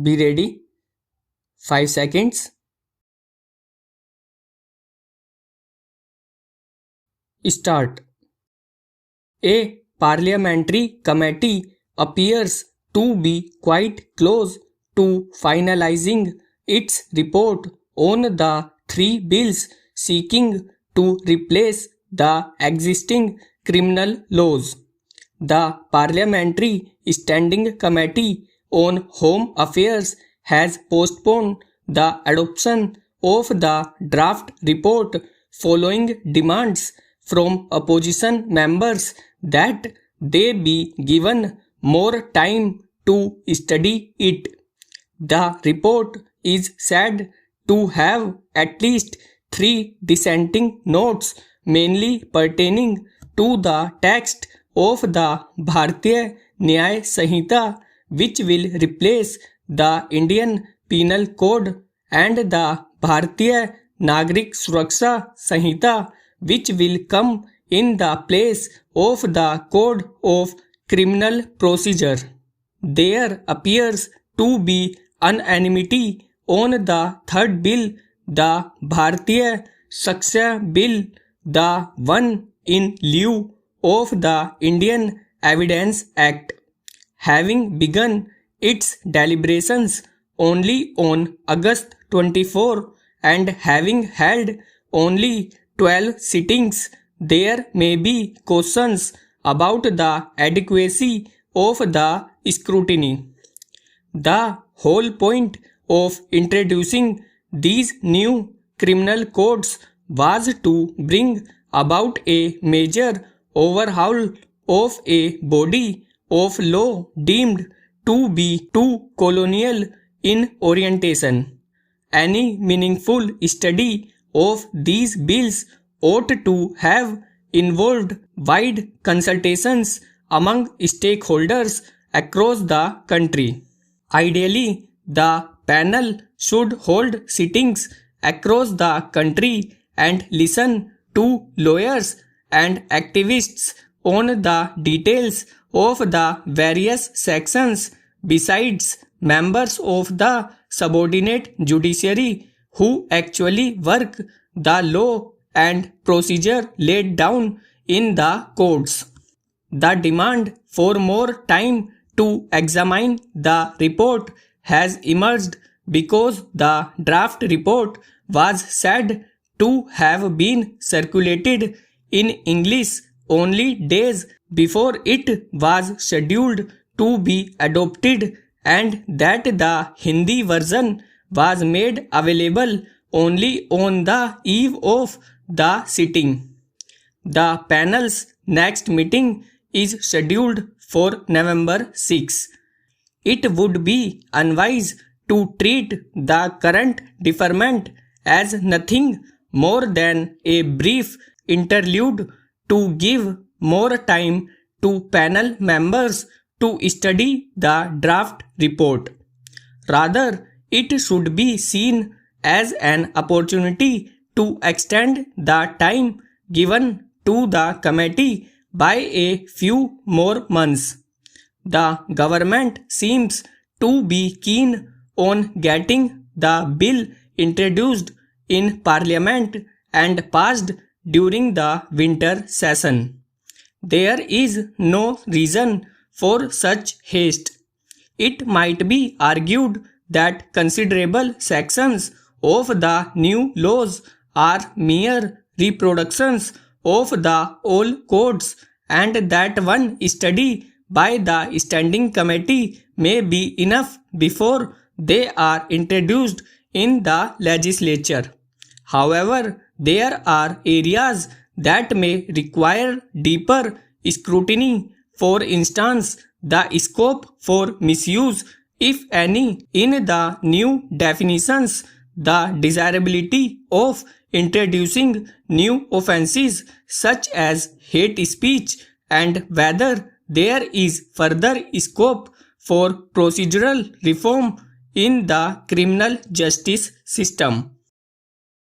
Be ready. 5 seconds. Start. A parliamentary committee appears to be quite close to finalizing its report on the 3 bills seeking to replace the existing criminal laws. The Parliamentary Standing Committee on Home Affairs has postponed the adoption of the draft report following demands from opposition members that they be given more time to study it. The report is said to have at least 3 dissenting notes, mainly pertaining to the text of the Bharatiya Nyaya Sanhita, which will replace the Indian Penal Code, and the Bharatiya Nagrik Suraksha Sanhita, which will come in the place of the Code of Criminal Procedure. There appears to be unanimity on the third bill, the Bharatiya Saksha Bill, the one in lieu of the Indian Evidence Act. Having begun its deliberations only on August 24 and having held only 12 sittings, there may be questions about the adequacy of the scrutiny. The whole point of introducing these new criminal codes was to bring about a major overhaul of a body of law deemed to be too colonial in orientation. Any meaningful study of these bills ought to have involved wide consultations among stakeholders across the country. Ideally, the panel should hold sittings across the country and listen to lawyers and activists on the details of the various sections, besides members of the subordinate judiciary who actually work the law and procedure laid down in the codes. The demand for more time to examine the report has emerged because the draft report was said to have been circulated in English only days before it was scheduled to be adopted, and that the Hindi version was made available only on the eve of the sitting. The panel's next meeting is scheduled for November 6. It would be unwise to treat the current deferment as nothing more than a brief interlude to give more time to panel members to study the draft report. Rather, it should be seen as an opportunity to extend the time given to the committee by a few more months. The government seems to be keen on getting the bill introduced in Parliament and passed during the winter session. There is no reason for such haste. It might be argued that considerable sections of the new laws are mere reproductions of the old codes, and that one study by the standing committee may be enough before they are introduced in the legislature. However, there are areas that may require deeper scrutiny. For instance, the scope for misuse, if any, in the new definitions, the desirability of introducing new offences such as hate speech, and whether there is further scope for procedural reform in the criminal justice system.